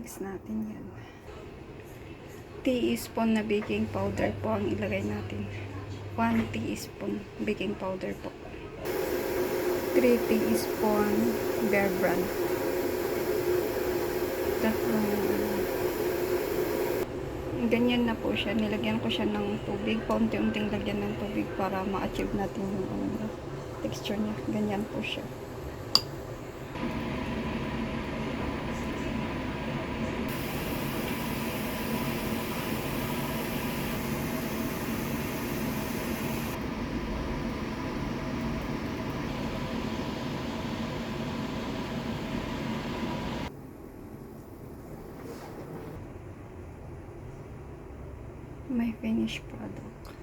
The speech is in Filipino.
mix natin yan. Teaspoon na baking powder po ang ilagay natin. 1 teaspoon baking powder po. 3 teaspoon Bear Brand. Tatlong ganyan na po siya. Nilagyan ko siya ng tubig. Paunti-unting lagyan ng tubig para ma-achieve natin yung texture niya. Ganyan po siya. My finished product.